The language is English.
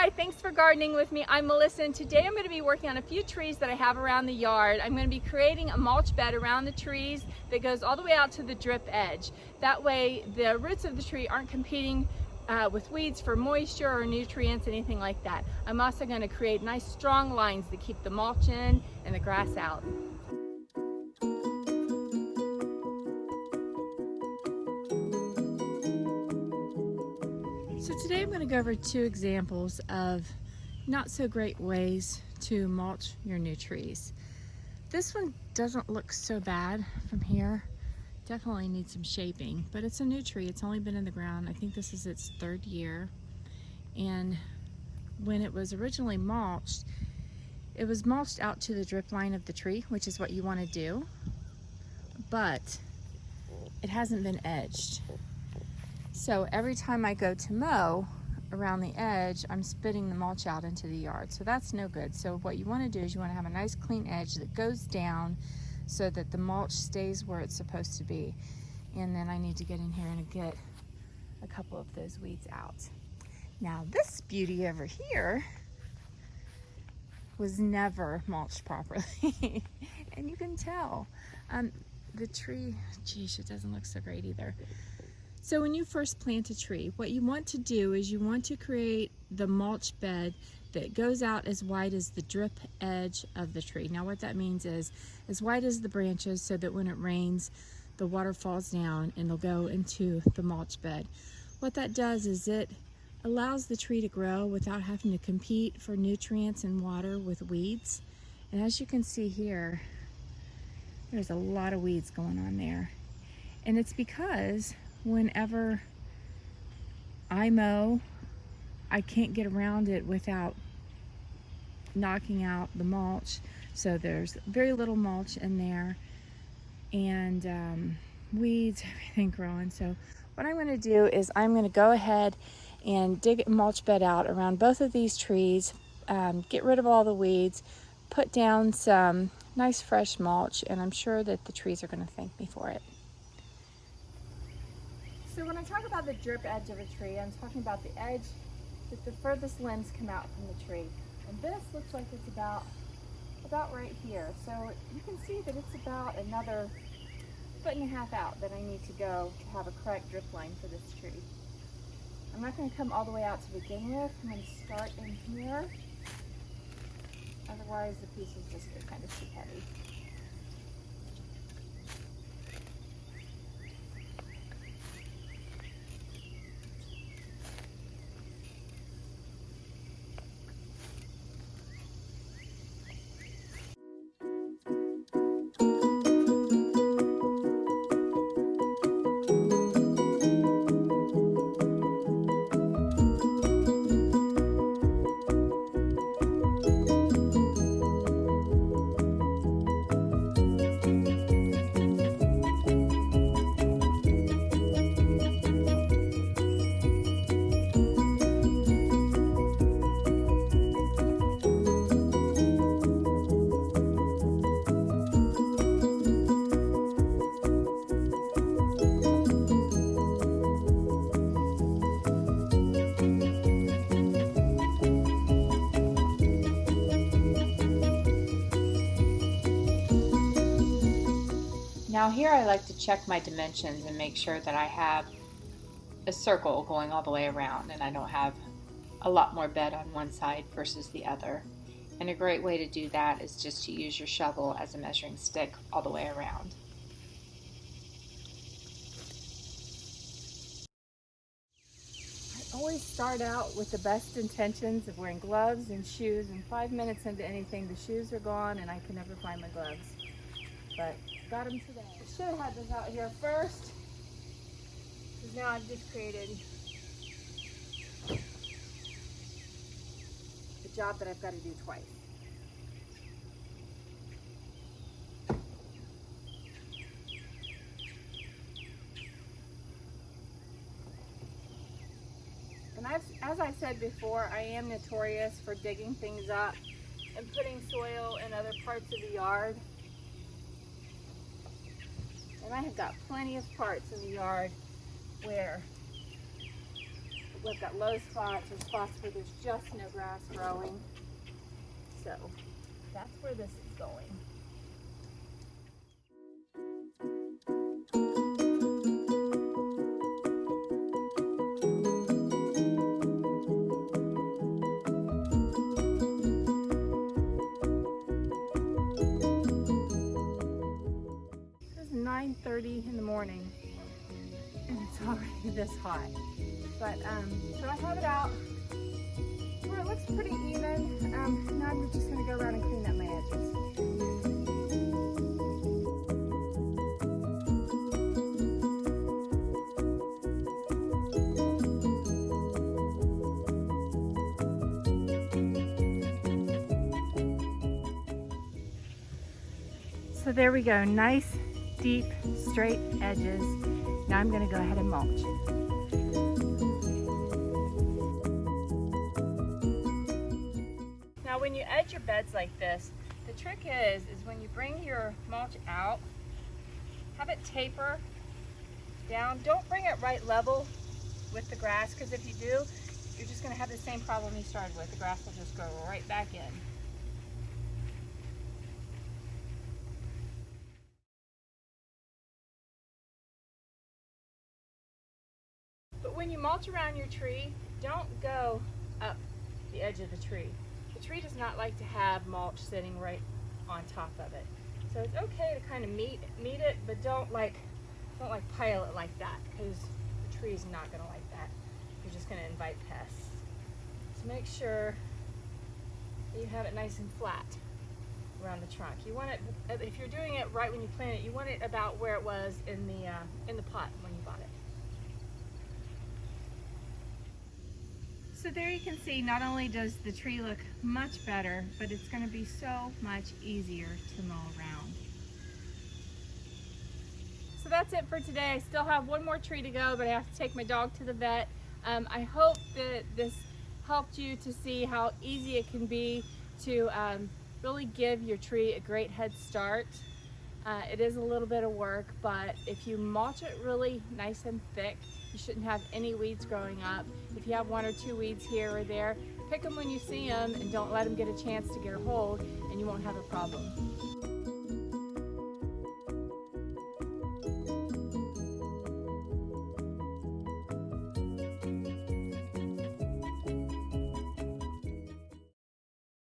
Hi, thanks for gardening with me. I'm Melissa, and today I'm going to be working on a few trees that I have around the yard. I'm going to be creating a mulch bed around the trees that goes all the way out to the drip edge. That way the roots of the tree aren't competing with weeds for moisture or nutrients, anything like that. I'm also going to create nice strong lines that keep the mulch in and the grass out. So today I'm going to go over two examples of not so great ways to mulch your new trees. This one doesn't look so bad from here. Definitely needs some shaping, but it's a new tree. It's only been in the ground. I think this is its third year. And when it was originally mulched, it was mulched out to the drip line of the tree, which is what you want to do, but it hasn't been edged. So every time I go to mow around the edge, I'm spitting the mulch out into the yard. So that's no good. So what you want to do is you want to have a nice clean edge that goes down so that the mulch stays where it's supposed to be. And then I need to get in here and get a couple of those weeds out. Now this beauty over here was never mulched properly. And you can tell. The tree, geez, it doesn't look so great either. So when you first plant a tree, what you want to do is you want to create the mulch bed that goes out as wide as the drip edge of the tree. Now what that means is as wide as the branches so that when it rains, the water falls down and it'll go into the mulch bed. What that does is it allows the tree to grow without having to compete for nutrients and water with weeds. And as you can see here, there's a lot of weeds going on there. And it's because whenever I mow, I can't get around it without knocking out the mulch. So there's very little mulch in there and weeds, everything growing. So what I'm going to do is I'm going to go ahead and dig a mulch bed out around both of these trees, get rid of all the weeds, put down some nice fresh mulch, and I'm sure that the trees are going to thank me for it. So when I talk about the drip edge of a tree, I'm talking about the edge that the furthest limbs come out from the tree. And this looks like it's about right here. So you can see that it's about another 1.5 foot out that I need to go to have a correct drip line for this tree. I'm not going to come all the way out to begin with. I'm going to start in here. Otherwise the pieces just get kind of too heavy. Now here I like to check my dimensions and make sure that I have a circle going all the way around and I don't have a lot more bed on one side versus the other. And a great way to do that is just to use your shovel as a measuring stick all the way around. I always start out with the best intentions of wearing gloves and shoes, and 5 minutes into anything the shoes are gone and I can never find my gloves. But got them today. I should have had this out here first, because now I've just created a job that I've got to do twice. And as I said before, I am notorious for digging things up and putting soil in other parts of the yard. And I have got plenty of parts in the yard where we've got low spots or spots where there's just no grass growing. So that's where this is going. It's 9:30 in the morning and it's already this hot. But so I have it out where it looks pretty even. Now I'm just going to go around and clean up my edges. So there we go, nice, deep, straight edges. Now I'm going to go ahead and mulch. Now when you edge your beds like this, the trick is when you bring your mulch out, have it taper down. Don't bring it right level with the grass, because if you do, you're just going to have the same problem you started with. The grass will just go right back in. But when you mulch around your tree, don't go up the edge of the tree. The tree does not like to have mulch sitting right on top of it. So it's okay to kind of meet it, but don't pile it like that, because the tree is not going to like that. You're just going to invite pests. So make sure that you have it nice and flat around the trunk. You want it, if you're doing it right when you plant it, you want it about where it was in the pot when you bought it. So there you can see, not only does the tree look much better, but it's going to be so much easier to mow around. So that's it for today. I still have one more tree to go, but I have to take my dog to the vet. I hope that this helped you to see how easy it can be to really give your tree a great head start. It is a little bit of work, but if you mulch it really nice and thick, you shouldn't have any weeds growing up. If you have one or two weeds here or there, pick them when you see them and don't let them get a chance to get a hold, and you won't have a problem.